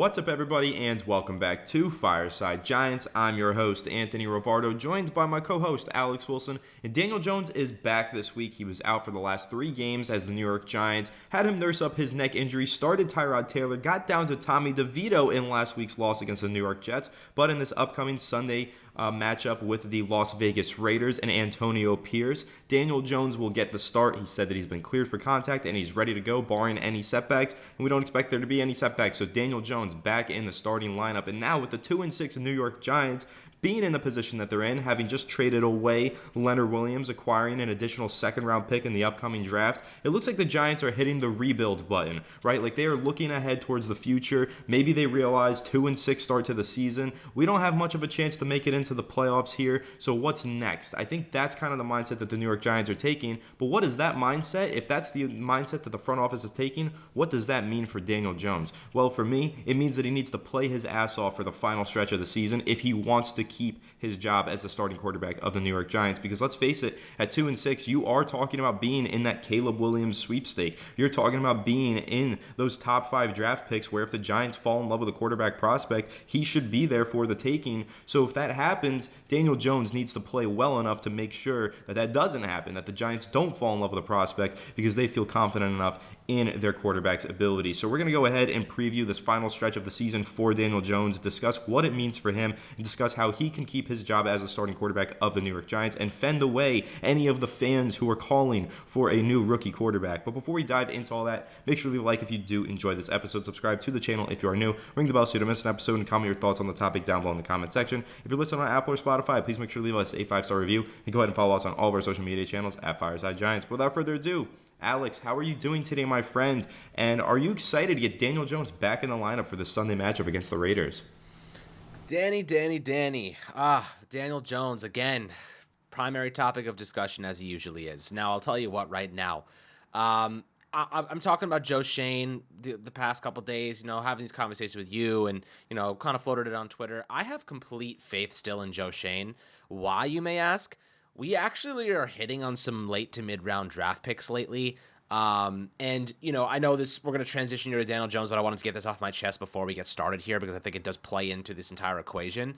What's up, everybody, and welcome back to Fireside Giants. I'm your host, Anthony Rivardo, joined by my co-host, Alex Wilson. And Daniel Jones is back this week. He was out for the last 3 games as the New York Giants had him nurse up his neck injury, started Tyrod Taylor, got down to Tommy DeVito in last week's loss against the New York Jets. But in this upcoming Sunday matchup with the Las Vegas Raiders and Antonio Pierce, Daniel Jones will get the start. He said that he's been cleared for contact and he's ready to go, barring any setbacks. And we don't expect there to be any setbacks. So Daniel Jones back in the starting lineup. And now with the 2-6 New York Giants being in the position that they're in, having just traded away Leonard Williams, acquiring an additional second-round pick in the upcoming draft, it looks like the Giants are hitting the rebuild button, right? Like they are looking ahead towards the future. Maybe they realize 2-6 start to the season. We don't have much of a chance to make it into the playoffs here, so what's next? I think that's kind of the mindset that the New York Giants are taking, but what is that mindset? If that's the mindset that the front office is taking, what does that mean for Daniel Jones? Well, for me, it means that he needs to play his ass off for the final stretch of the season if he wants to keep his job as the starting quarterback of the New York Giants. Because let's face it, at 2-6, you are talking about being in that Caleb Williams sweepstake. You're talking about being in those top 5 draft picks where if the Giants fall in love with a quarterback prospect, he should be there for the taking. So if that happens, Daniel Jones needs to play well enough to make sure that that doesn't happen, that the Giants don't fall in love with a prospect because they feel confident enough in their quarterback's ability. So we're going to go ahead and preview this final stretch of the season for Daniel Jones, discuss what it means for him, and discuss how he can keep his job as a starting quarterback of the New York Giants and fend away any of the fans who are calling for a new rookie quarterback. But before we dive into all that, make sure to leave a like if you do enjoy this episode, subscribe to the channel if you are new, ring the bell so you don't miss an episode, and comment your thoughts on the topic down below in the comment section. If you're listening on Apple or Spotify, please make sure to leave us a 5-star review and go ahead and follow us on all of our social media channels at Fireside Giants. But without further ado, Alex, how are you doing today, my friend? And are you excited to get Daniel Jones back in the lineup for this Sunday matchup against the Raiders? Danny. Daniel Jones, again, primary topic of discussion as he usually is. Now, I'll tell you what right now. I'm talking about Joe Schoen the past couple days, having these conversations with you and, kind of floated it on Twitter. I have complete faith still in Joe Schoen. Why, you may ask? We actually are hitting on some late to mid-round draft picks lately. I know this, we're going to transition here to Daniel Jones, but I wanted to get this off my chest before we get started here because I think it does play into this entire equation.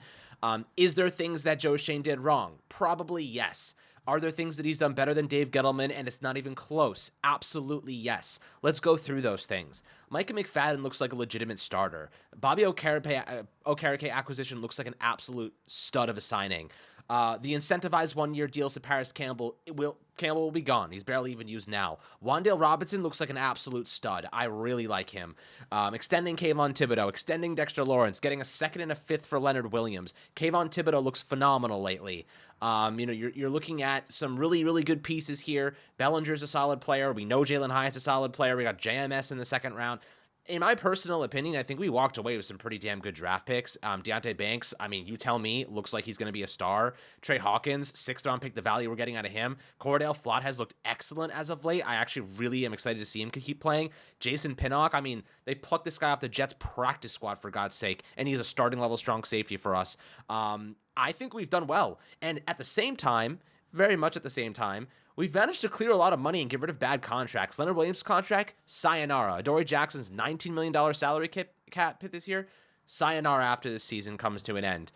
Is there things that Joe Schoen did wrong? Probably yes. Are there things that he's done better than Dave Gettleman and it's not even close? Absolutely yes. Let's go through those things. Micah McFadden looks like a legitimate starter. Bobby Okereke acquisition looks like an absolute stud of a signing. The incentivized 1-year deals to Paris Campbell will be gone. He's barely even used now. Wan'Dale Robinson looks like an absolute stud. I really like him. Extending Kayvon Thibodeau, extending Dexter Lawrence, getting a 2nd and a 5th for Leonard Williams. Kayvon Thibodeau looks phenomenal lately. You're looking at some really, really good pieces here. Bellinger's a solid player. We know Jalen Hyatt's a solid player. We got JMS in the 2nd round. In my personal opinion, I think we walked away with some pretty damn good draft picks. Deonte Banks, you tell me, looks like he's going to be a star. Trey Hawkins, 6th-round pick, the value we're getting out of him. Cordell Flott has looked excellent as of late. I actually really am excited to see him keep playing. Jason Pinnock, they plucked this guy off the Jets practice squad, for God's sake, and he's a starting-level strong safety for us. I think we've done well. And at the same time, very much at the same time, we've managed to clear a lot of money and get rid of bad contracts. Leonard Williams' contract, sayonara. Adoree Jackson's $19 million salary cap hit this year, sayonara after this season comes to an end.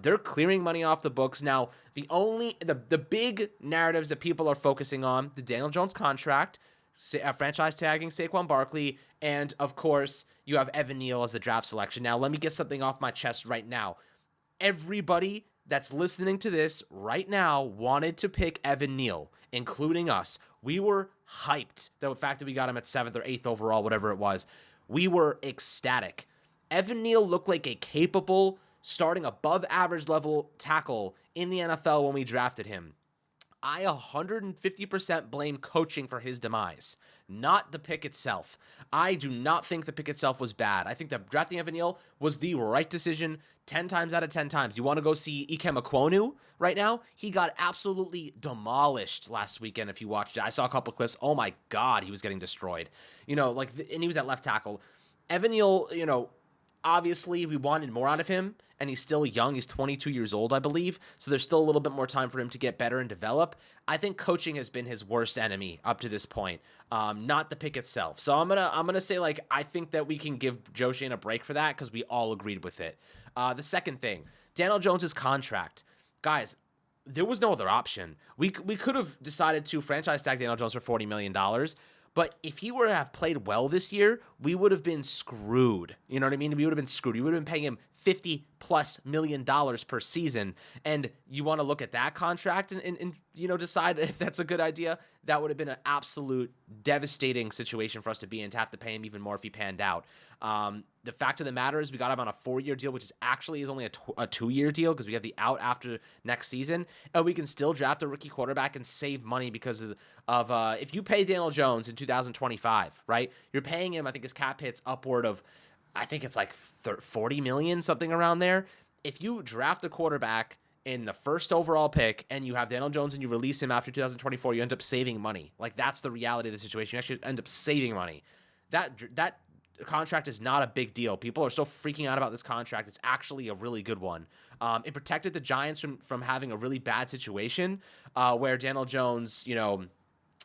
They're clearing money off the books. Now, the big narratives that people are focusing on, the Daniel Jones contract, franchise tagging Saquon Barkley, and, of course, you have Evan Neal as the draft selection. Now, let me get something off my chest right now. Everybody that's listening to this right now wanted to pick Evan Neal, including us. We were hyped. The fact that we got him at 7th or 8th overall, whatever it was, we were ecstatic. Evan Neal looked like a capable, starting above average level tackle in the NFL when we drafted him. I 150% blame coaching for his demise, not the pick itself. I do not think the pick itself was bad. I think that drafting Evan Neal was the right decision 10 times out of 10 times. You want to go see Ikem Ekwonu right now? He got absolutely demolished last weekend if you watched it. I saw a couple clips. Oh my God, he was getting destroyed. And he was at left tackle. Evan Neal, Obviously, we wanted more out of him, and he's still young. He's 22 years old, I believe. So there's still a little bit more time for him to get better and develop. I think coaching has been his worst enemy up to this point, not the pick itself. So I'm gonna say, like, I think that we can give Joe Schoen a break for that because we all agreed with it. The second thing, Daniel Jones's contract, guys. There was no other option. We could have decided to franchise tag Daniel Jones for $40 million. But if he were to have played well this year, we would have been screwed. You know what I mean? We would have been screwed. We would have been paying him $50+ million per season. And you want to look at that contract and decide if that's a good idea? That would have been an absolute devastating situation for us to be in, to have to pay him even more if he panned out. The fact of the matter is we got him on a 4-year deal, which is only a 2-year deal because we have the out after next season. And we can still draft a rookie quarterback and save money because of if you pay Daniel Jones in 2025, right? You're paying him, I think his cap hit's upward of, I think it's like 40 million, something around there. If you draft a quarterback in the first overall pick and you have Daniel Jones and you release him after 2024, you end up saving money. Like, that's the reality of the situation. You actually end up saving money. That contract is not a big deal. People are so freaking out about this contract. It's actually a really good one. It protected the Giants from having a really bad situation where Daniel Jones,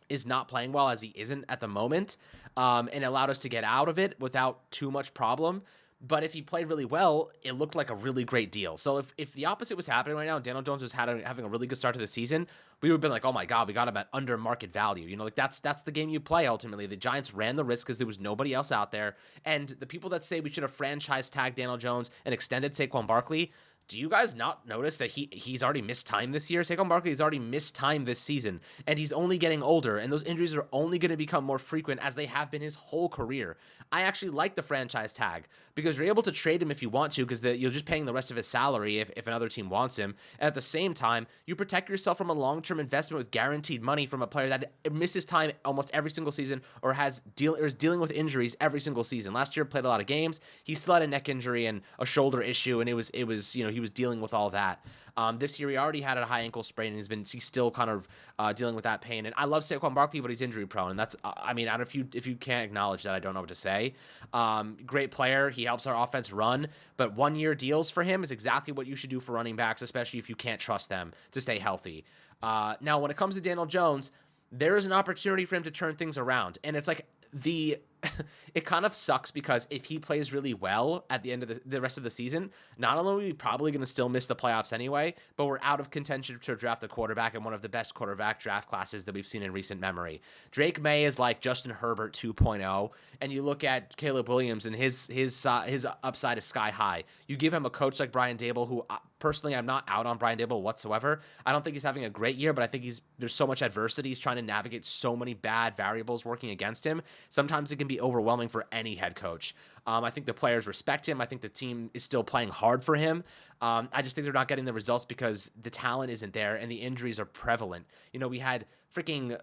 is not playing well, as he isn't at the moment, and allowed us to get out of it without too much problem. But if he played really well, it looked like a really great deal. So if the opposite was happening right now, Daniel Jones was having a really good start to the season, we would have been like, oh my God, we got him at under market value. That's the game you play ultimately. The Giants ran the risk because there was nobody else out there. And the people that say we should have franchise tagged Daniel Jones and extended Saquon Barkley, do you guys not notice that he's already missed time this year? Saquon Barkley has already missed time this season, and he's only getting older, and those injuries are only going to become more frequent as they have been his whole career. I actually like the franchise tag because you're able to trade him if you want to, because you're just paying the rest of his salary if another team wants him. And at the same time, you protect yourself from a long-term investment with guaranteed money from a player that misses time almost every single season or is dealing with injuries every single season. Last year, played a lot of games. He still had a neck injury and a shoulder issue, and it was he was dealing with all that. This year he already had a high ankle sprain, and he's still kind of dealing with that pain. And I love Saquon Barkley, but he's injury prone, and that's I don't know if you can't acknowledge that, I don't know what to say. Great player, he helps our offense run, but 1-year deals for him is exactly what you should do for running backs, especially if you can't trust them to stay healthy. Now, when it comes to Daniel Jones, there is an opportunity for him to turn things around, and it's like it kind of sucks because if he plays really well at the end of the rest of the season, not only are we probably going to still miss the playoffs anyway, but we're out of contention to draft a quarterback in one of the best quarterback draft classes that we've seen in recent memory. Drake May is like Justin Herbert 2.0, and you look at Caleb Williams and his upside is sky high. You give him a coach like Brian Daboll, who personally I'm not out on Brian Daboll whatsoever. I don't think he's having a great year, but I think there's so much adversity. He's trying to navigate so many bad variables working against him. Sometimes it can be overwhelming for any head coach. I think the players respect him. I think the team is still playing hard for him. I just think they're not getting the results because the talent isn't there and the injuries are prevalent. We had freaking,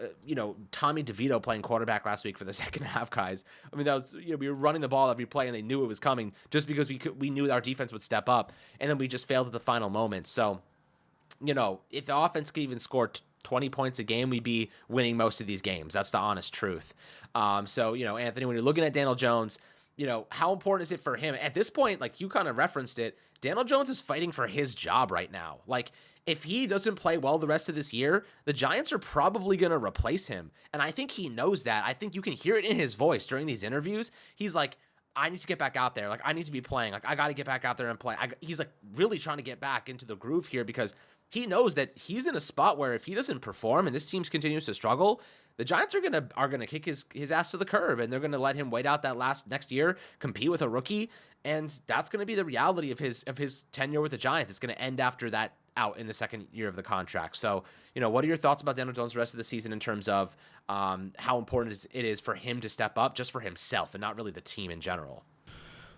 Tommy DeVito playing quarterback last week for the second half, guys. I mean, that was, we were running the ball every play and they knew it was coming just because we knew our defense would step up, and then we just failed at the final moment. So, if the offense could even score 20 points a game, we'd be winning most of these games. That's the honest truth. So, Anthony, when you're looking at Daniel Jones, how important is it for him? At this point, like you kind of referenced it, Daniel Jones is fighting for his job right now. Like, if he doesn't play well the rest of this year, the Giants are probably going to replace him. And I think he knows that. I think you can hear it in his voice during these interviews. He's like, I need to get back out there. Like, I need to be playing. Like, I got to get back out there and play. He's like really trying to get back into the groove here because he knows that he's in a spot where if he doesn't perform and this team continues to struggle, the Giants are gonna kick his ass to the curb, and they're gonna let him wait out that next year, compete with a rookie, and that's gonna be the reality of his tenure with the Giants. It's gonna end after that out in the second year of the contract. So, what are your thoughts about Daniel Jones the rest of the season in terms of how important it is for him to step up just for himself and not really the team in general?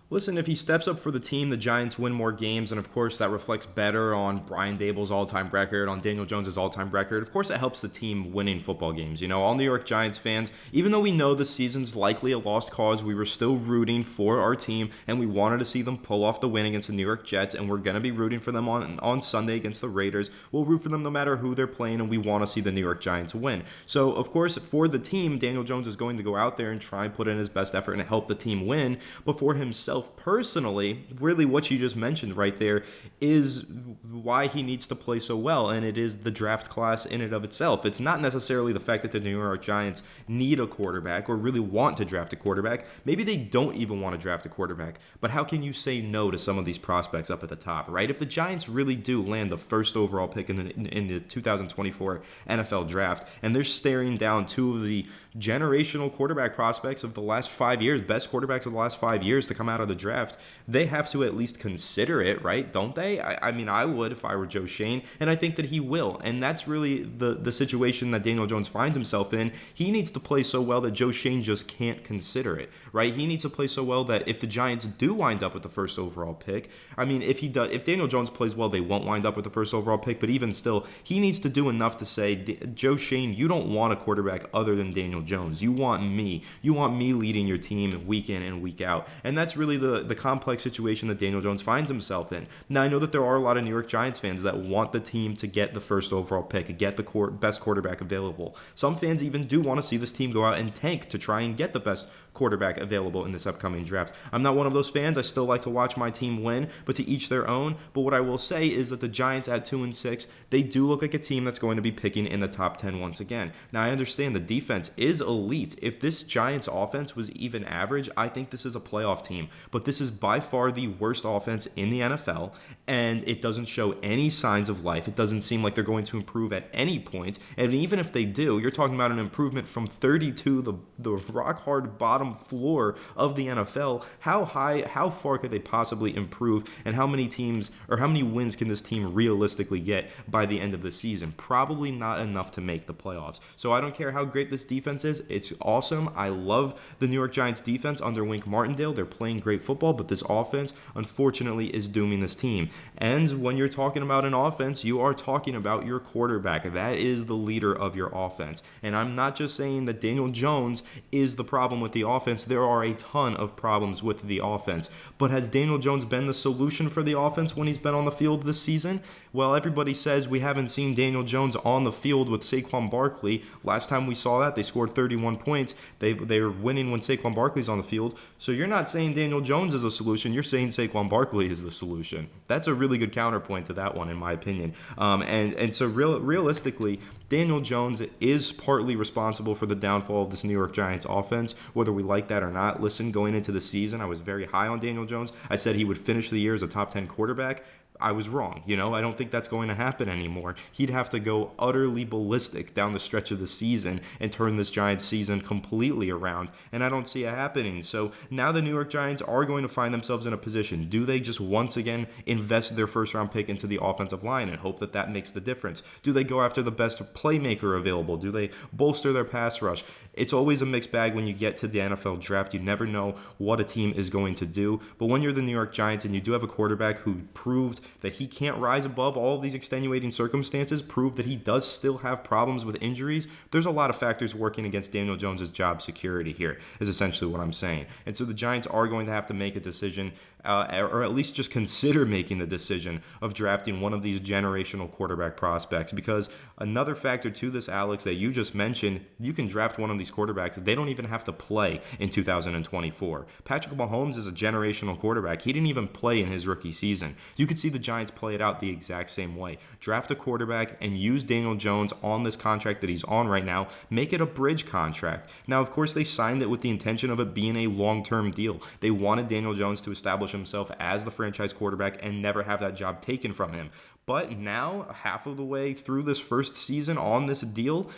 Listen, if he steps up for the team, the Giants win more games, and of course that reflects better on Brian Daboll's all-time record, on Daniel Jones' all-time record. Of course, it helps the team winning football games. All New York Giants fans, even though we know the season's likely a lost cause, we were still rooting for our team, and we wanted to see them pull off the win against the New York Jets, and we're going to be rooting for them on Sunday against the Raiders. We'll root for them no matter who they're playing, and we want to see the New York Giants win. So, of course, for the team, Daniel Jones is going to go out there and try and put in his best effort and help the team win, but for himself himself personally, really what you just mentioned right there is why he needs to play so well, and it is the draft class in and of itself. It's not necessarily the fact that the New York Giants need a quarterback or really want to draft a quarterback. Maybe they don't even want to draft a quarterback, but how can you say no to some of these prospects up at the top, right? If the Giants really do land the first overall pick in the 2024 NFL draft, and they're staring down two of the generational quarterback prospects of the last 5 years, best quarterbacks of the last 5 years to come out of the draft, they have to at least consider it, right? Don't they? I mean, I would if I were Joe Schoen, and I think that he will. And that's really the situation that Daniel Jones finds himself in. He needs to play so well that Joe Schoen just can't consider it, right? He needs to play so well that if the Giants do wind up with the first overall pick, I mean, if Daniel Jones plays well, they won't wind up with the first overall pick, but even still, he needs to do enough to say, Joe Schoen, you don't want a quarterback other than Daniel Jones. You want me. You want me leading your team week in and week out. And that's really the complex situation that Daniel Jones finds himself in. Now, I know that there are a lot of New York Giants fans that want the team to get the first overall pick, get the best quarterback available. Some fans even do want to see this team go out and tank to try and get the best quarterback available in this upcoming draft. I'm not one of those fans. I still like to watch my team win, but to each their own. But what I will say is that the Giants at 2-6, they do look like a team that's going to be picking in the top 10 once again. Now, I understand the defense is elite. If this Giants offense was even average, I think this is a playoff team. But this is by far the worst offense in the NFL, and it doesn't show any signs of life. It doesn't seem like they're going to improve at any point. And even if they do, you're talking about an improvement from 32, the rock-hard bottom floor of the NFL. How far could they possibly improve, and how many teams or how many wins can this team realistically get by the end of the season? Probably not enough to make the playoffs. So I don't care how great this defense is. It's awesome. I love the New York Giants defense under Wink Martindale. They're playing great football, but this offense, unfortunately, is dooming this team. And when you're talking about an offense, you are talking about your quarterback. That is the leader of your offense. And I'm not just saying that Daniel Jones is the problem with the offense. There are a ton of problems with the offense. But has Daniel Jones been the solution for the offense when he's been on the field this season? Well, everybody says we haven't seen Daniel Jones on the field with Saquon Barkley. Last time we saw that, they scored 31 points. They were winning when Saquon Barkley's on the field. So you're not saying Daniel Jones is a solution. You're saying Saquon Barkley is the solution. That's a really good counterpoint to that one, in my opinion. And so realistically, Daniel Jones is partly responsible for the downfall of this New York Giants offense, whether we like that or not. Listen, going into the season, I was very high on Daniel Jones. I said he would finish the year as a top 10 quarterback. I was wrong. I don't think that's going to happen anymore. He'd have to go utterly ballistic down the stretch of the season and turn this Giants season completely around, and I don't see it happening. So now the New York Giants are going to find themselves in a position. Do they just once again invest their first round pick into the offensive line and hope that makes the difference? Do they go after the best playmaker available? Do they bolster their pass rush? It's always a mixed bag when you get to the NFL draft. You never know what a team is going to do. But when you're the New York Giants and you do have a quarterback who proved that he can't rise above all of these extenuating circumstances, proved that he does still have problems with injuries, there's a lot of factors working against Daniel Jones' job security here, is essentially what I'm saying. And so the Giants are going to have to make a decision, or at least just consider making the decision of drafting one of these generational quarterback prospects. Because another factor to this, Alex, that you just mentioned, you can draft one of these quarterbacks. They don't even have to play in 2024. Patrick Mahomes is a generational quarterback. He didn't even play in his rookie season. You could see the Giants play it out the exact same way. Draft a quarterback and use Daniel Jones on this contract that he's on right now. Make it a bridge contract. Now, of course, they signed it with the intention of it being a long-term deal. They wanted Daniel Jones to establish himself as the franchise quarterback and never have that job taken from him. But now, half of the way through this first season on this deal,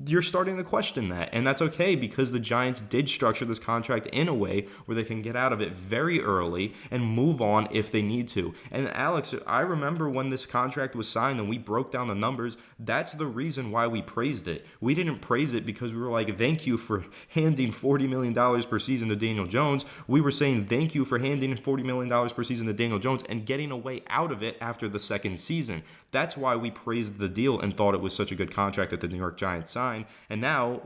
you're starting to question that. And that's okay, because the Giants did structure this contract in a way where they can get out of it very early and move on if they need to. And Alex, I remember when this contract was signed and we broke down the numbers, that's the reason why we praised it. We didn't praise it because we were like, thank you for handing $40 million per season to Daniel Jones. We were saying thank you for handing $40 million per season to Daniel Jones and getting a way out of it after the second season. That's why we praised the deal and thought it was such a good contract that the New York Giants signed. And now,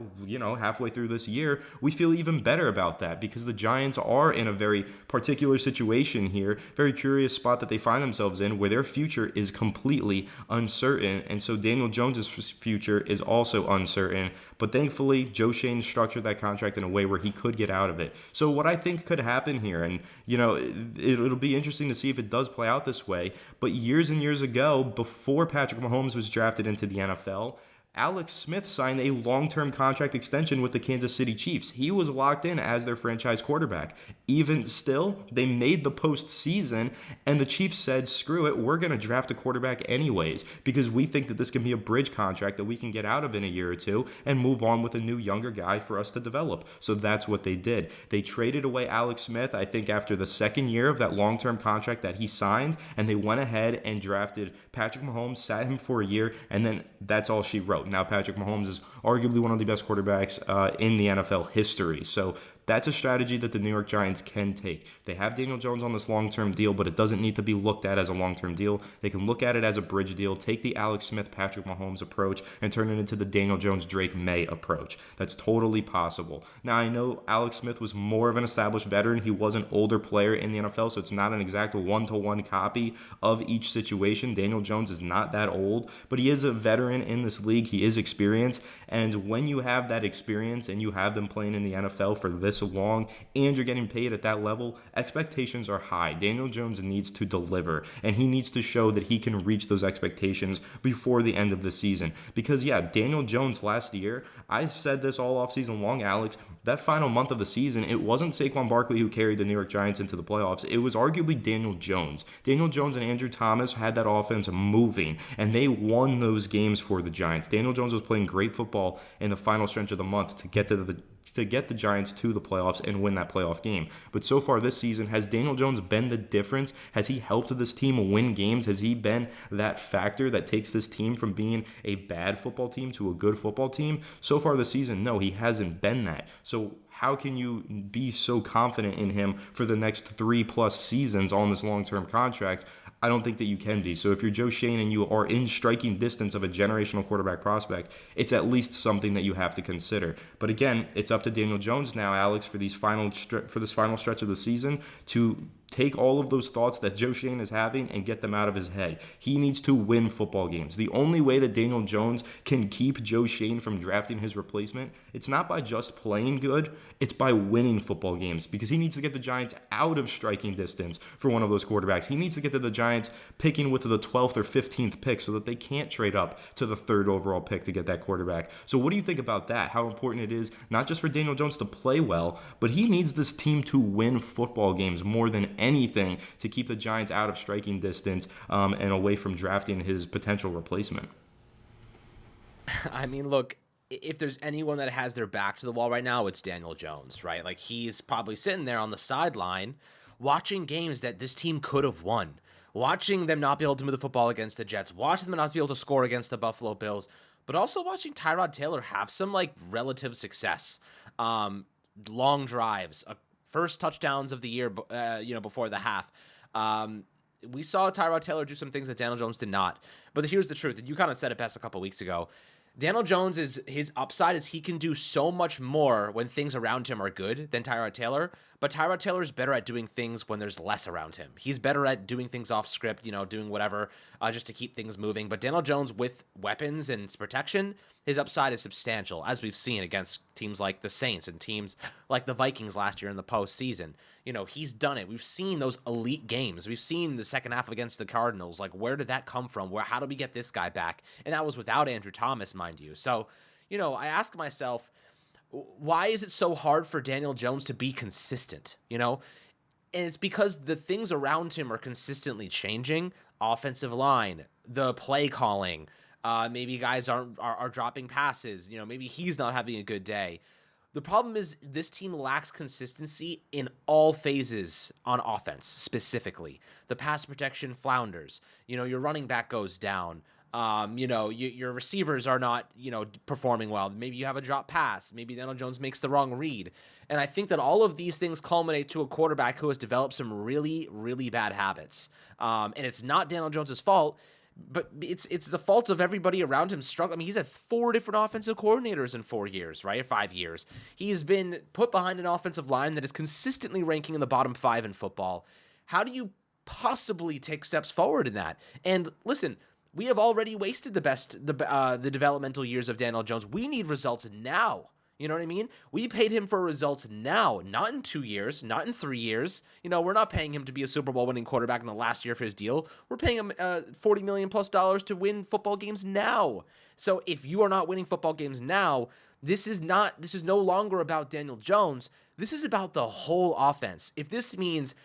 halfway through this year, we feel even better about that because the Giants are in a very particular situation here, very curious spot that they find themselves in where their future is completely uncertain. And so Daniel Jones's future is also uncertain. But thankfully, Joe Schoen structured that contract in a way where he could get out of it. So what I think could happen here, and it'll be interesting to see if it does play out this way, but years and years ago, before Patrick Mahomes was drafted into the NFL, Alex Smith signed a long-term contract extension with the Kansas City Chiefs. He was locked in as their franchise quarterback. Even still, they made the postseason, and the Chiefs said, screw it, we're going to draft a quarterback anyways because we think that this can be a bridge contract that we can get out of in a year or two and move on with a new, younger guy for us to develop. So that's what they did. They traded away Alex Smith, I think, after the second year of that long-term contract that he signed, and they went ahead and drafted Patrick Mahomes, sat him for a year, and then that's all she wrote. Now Patrick Mahomes is arguably one of the best quarterbacks in the NFL history. So that's a strategy that the New York Giants can take. They have Daniel Jones on this long-term deal, but it doesn't need to be looked at as a long-term deal. They can look at it as a bridge deal, take the Alex Smith, Patrick Mahomes approach, and turn it into the Daniel Jones, Drake May approach. That's totally possible. Now, I know Alex Smith was more of an established veteran. He was an older player in the NFL, so it's not an exact one-to-one copy of each situation. Daniel Jones is not that old, but he is a veteran in this league. He is experienced, and when you have that experience and you have been playing in the NFL for this long and you're getting paid at that level, expectations are high. Daniel Jones needs to deliver, and he needs to show that he can reach those expectations before the end of the season. Because Daniel Jones last year, I said this all offseason long, Alex, that final month of the season, it wasn't Saquon Barkley who carried the New York Giants into the playoffs. It was arguably Daniel Jones. Daniel Jones and Andrew Thomas had that offense moving, and they won those games for the Giants. Daniel Jones was playing great football in the final stretch of the month to get the Giants to the playoffs and win that playoff game. But so far this season, has Daniel Jones been the difference? Has he helped this team win games? Has he been that factor that takes this team from being a bad football team to a good football team? So far this season, no, he hasn't been that. So how can you be so confident in him for the next 3+ seasons on this long-term contract? I don't think that you can be. So if you're Joe Schoen and you are in striking distance of a generational quarterback prospect, it's at least something that you have to consider. But again, it's up to Daniel Jones now, Alex, for this final stretch of the season to take all of those thoughts that Joe Schoen is having and get them out of his head. He needs to win football games. The only way that Daniel Jones can keep Joe Schoen from drafting his replacement, it's not by just playing good, it's by winning football games, because he needs to get the Giants out of striking distance for one of those quarterbacks. He needs to get to the Giants picking with the 12th or 15th pick so that they can't trade up to the 3rd overall pick to get that quarterback. So what do you think about that? How important it is not just for Daniel Jones to play well, but he needs this team to win football games more than anything to keep the Giants out of striking distance and away from drafting his potential replacement. I mean, look, if there's anyone that has their back to the wall right now, it's Daniel Jones, right? Like, he's probably sitting there on the sideline watching games that this team could have won, watching them not be able to move the football against the Jets, watching them not be able to score against the Buffalo Bills, but also watching Tyrod Taylor have some relative success, long drives, first touchdowns of the year, before the half. We saw Tyrod Taylor do some things that Daniel Jones did not. But here's the truth, and you kind of said it best a couple weeks ago. Daniel Jones, his upside is he can do so much more when things around him are good than Tyrod Taylor. But Tyrod Taylor is better at doing things when there's less around him. He's better at doing things off script, doing whatever just to keep things moving. But Daniel Jones, with weapons and protection, his upside is substantial, as we've seen against teams like the Saints and teams like the Vikings last year in the postseason. He's done it. We've seen those elite games. We've seen the second half against the Cardinals. Where did that come from? How do we get this guy back? And that was without Andrew Thomas, mind you. So, I ask myself, why is it so hard for Daniel Jones to be consistent? And it's because the things around him are consistently changing. Offensive line, the play calling, maybe guys are dropping passes. Maybe he's not having a good day. The problem is this team lacks consistency in all phases on offense, specifically. The pass protection flounders. Your running back goes down. Your receivers are not, performing well. Maybe you have a drop pass. Maybe Daniel Jones makes the wrong read. And I think that all of these things culminate to a quarterback who has developed some really, really bad habits. And it's not Daniel Jones' fault, but it's the fault of everybody around him struggling. I mean, he's had 4 different offensive coordinators in 4 years, right? 5 years. He's been put behind an offensive line that is consistently ranking in the bottom 5 in football. How do you possibly take steps forward in that? And listen, we have already wasted the developmental years of Daniel Jones. We need results now. You know what I mean? We paid him for results now, not in 2 years, not in 3 years. We're not paying him to be a Super Bowl winning quarterback in the last year of his deal. We're paying him $40 million plus to win football games now. So if you are not winning football games now, this is no longer about Daniel Jones. This is about the whole offense. If this means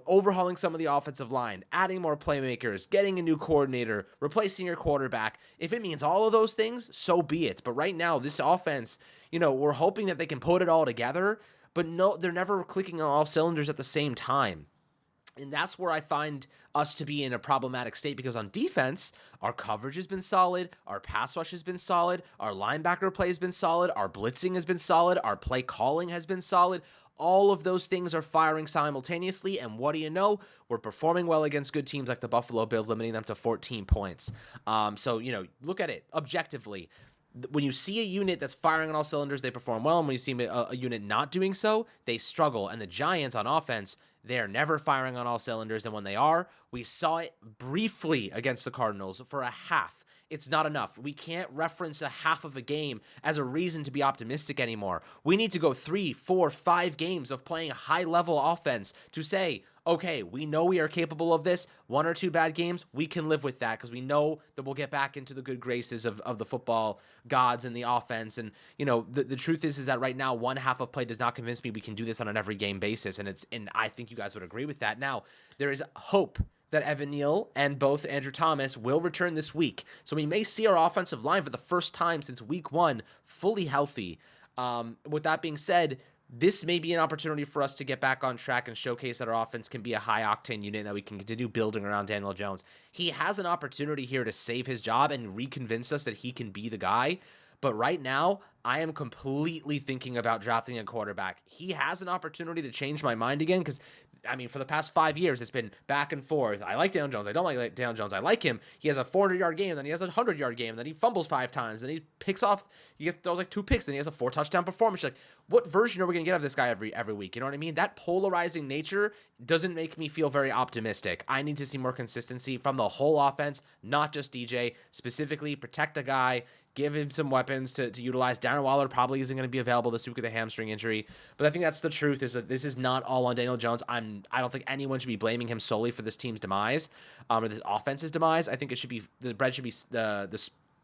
overhauling some of the offensive line, adding more playmakers, getting a new coordinator, replacing your quarterback. If it means all of those things, so be it. But right now, this offense, we're hoping that they can put it all together, but no, they're never clicking on all cylinders at the same time. And that's where I find us to be in a problematic state, because on defense, our coverage has been solid, our pass rush has been solid, our linebacker play has been solid, our blitzing has been solid, our play calling has been solid. All of those things are firing simultaneously, and what do you know? We're performing well against good teams like the Buffalo Bills, limiting them to 14 points. So look at it objectively. When you see a unit that's firing on all cylinders, they perform well, and when you see a unit not doing so, they struggle. And the Giants on offense, they're never firing on all cylinders, and when they are, we saw it briefly against the Cardinals for a half. It's not enough. We can't reference a half of a game as a reason to be optimistic anymore. We need to go 3, 4, 5 games of playing high-level offense to say, okay, we know we are capable of this. 1 or 2 bad games, we can live with that, because we know that we'll get back into the good graces of the football gods and the offense. And, the truth is that right now, one half of play does not convince me we can do this on an every game basis. And I think you guys would agree with that. Now, there is hope that Evan Neal and both Andrew Thomas will return this week. So we may see our offensive line for the first time since week 1 fully healthy. With that being said, this may be an opportunity for us to get back on track and showcase that our offense can be a high-octane unit, that we can continue building around Daniel Jones. He has an opportunity here to save his job and reconvince us that he can be the guy. But right now, I am completely thinking about drafting a quarterback. He has an opportunity to change my mind again, because for the past 5 years, it's been back and forth. I like Daniel Jones. I don't like Daniel Jones. I like him. He has a 400-yard game, then he has a 100-yard game, then he fumbles 5 times, then he throws like 2 picks, then he has a 4-touchdown performance. Like, what version are we going to get of this guy every week? You know what I mean? That polarizing nature doesn't make me feel very optimistic. I need to see more consistency from the whole offense, not just DJ. Specifically, protect the guy, give him some weapons to utilize. Darren Waller probably isn't going to be available this week with a hamstring injury. But I think that's the truth, is that this is not all on Daniel Jones. I don't think anyone should be blaming him solely for this team's demise, or this offense's demise. I think the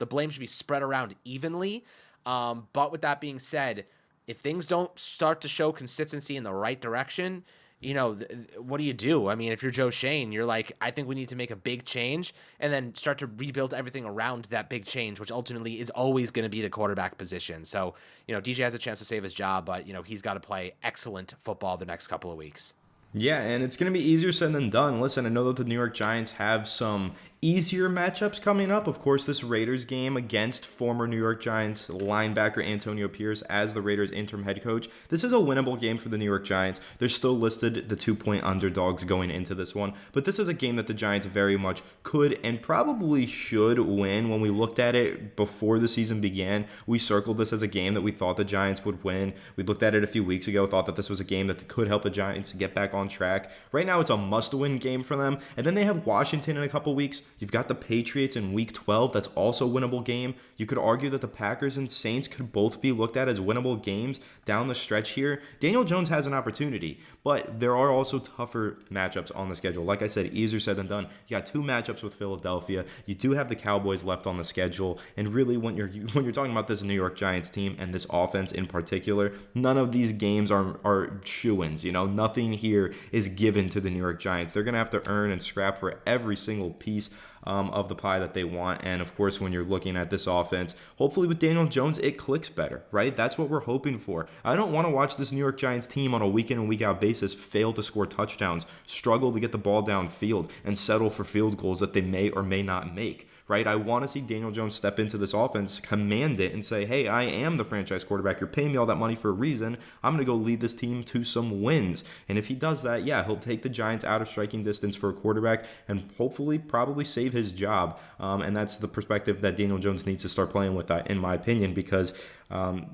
blame should be spread around evenly. But with that being said, if things don't start to show consistency in the right direction, what do you do? If you're Joe Schoen, you're like, I think we need to make a big change and then start to rebuild everything around that big change, which ultimately is always going to be the quarterback position. So, DJ has a chance to save his job, but, he's got to play excellent football the next couple of weeks. Yeah, and it's going to be easier said than done. Listen, I know that the New York Giants have some easier matchups coming up. Of course, this Raiders game against former New York Giants linebacker Antonio Pierce as the Raiders interim head coach. This is a winnable game for the New York Giants. They're still listed the 2-point underdogs going into this one, but this is a game that the Giants very much could and probably should win. When we looked at it before the season began, we circled this as a game that we thought the Giants would win. We looked at it a few weeks ago, thought that this was a game that could help the Giants get back on track. Right now, it's a must-win game for them, and then they have Washington in a couple weeks. You've got the Patriots in Week 12. That's also a winnable game. You could argue that the Packers and Saints could both be looked at as winnable games down the stretch here. Daniel Jones has an opportunity, but there are also tougher matchups on the schedule. Like I said, easier said than done. You got 2 matchups with Philadelphia. You do have the Cowboys left on the schedule, and really when you're talking about this New York Giants team and this offense in particular, none of these games are shoo-ins. Nothing here is given to the New York Giants. They're going to have to earn and scrap for every single piece of the pie that they want. And of course, when you're looking at this offense, hopefully with Daniel Jones, it clicks better, right? That's what we're hoping for. I don't want to watch this New York Giants team on a week in and week out basis fail to score touchdowns, struggle to get the ball downfield, and settle for field goals that they may or may not make. right? I want to see Daniel Jones step into this offense, command it, and say, hey, I am the franchise quarterback. You're paying me all that money for a reason. I'm going to go lead this team to some wins. And if he does that, yeah, he'll take the Giants out of striking distance for a quarterback and hopefully probably save his job. And that's the perspective that Daniel Jones needs to start playing with, in my opinion, because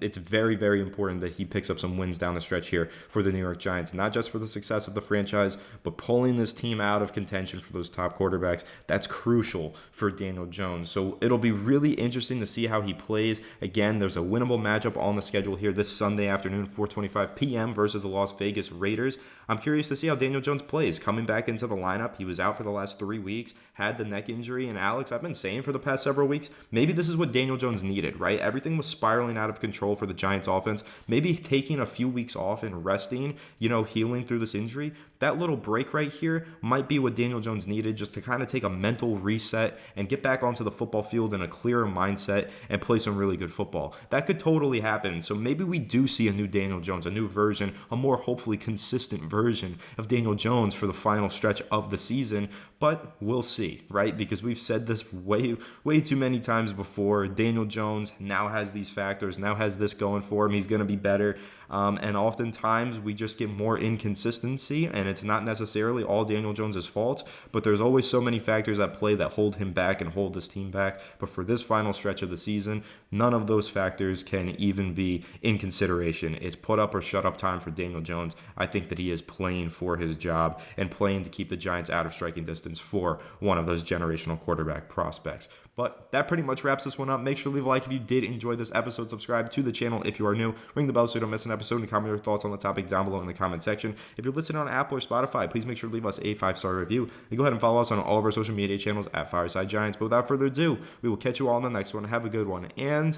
it's very, very important that he picks up some wins down the stretch here for the New York Giants, not just for the success of the franchise, but pulling this team out of contention for those top quarterbacks. That's crucial for Daniel Jones. So it'll be really interesting to see how he plays. Again, there's a winnable matchup on the schedule here this Sunday afternoon, 4:25 p.m. versus the Las Vegas Raiders. I'm curious to see how Daniel Jones plays. Coming back into the lineup, he was out for the last 3 weeks, had the neck injury, and Alex, I've been saying for the past several weeks, maybe this is what Daniel Jones needed, right? Everything was spiraling out of control for the Giants offense. Maybe taking a few weeks off and resting, healing through this injury, that little break right here might be what Daniel Jones needed, just to kind of take a mental reset and get back onto the football field in a clearer mindset and play some really good football. That could totally happen. So maybe we do see a new Daniel Jones, a new version, a more hopefully consistent version of Daniel Jones for the final stretch of the season. But we'll see, right? Because we've said this way too many times before. Daniel Jones now has these factors, now has this going for him. He's going to be better. And oftentimes we just get more inconsistency, and it's not necessarily all Daniel Jones' fault, but there's always so many factors at play that hold him back and hold this team back. But for this final stretch of the season, none of those factors can even be in consideration. It's put up or shut up time for Daniel Jones. I think that he is playing for his job and playing to keep the Giants out of striking distance for one of those generational quarterback prospects. But that pretty much wraps this one up. Make sure to leave a like if you did enjoy this episode. Subscribe to the channel if you are new. Ring the bell so you don't miss an episode, and comment your thoughts on the topic down below in the comment section. If you're listening on Apple or Spotify, please make sure to leave us a 5-star review. And go ahead and follow us on all of our social media channels at Fireside Giants. But without further ado, we will catch you all in the next one. Have a good one, and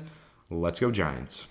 let's go Giants.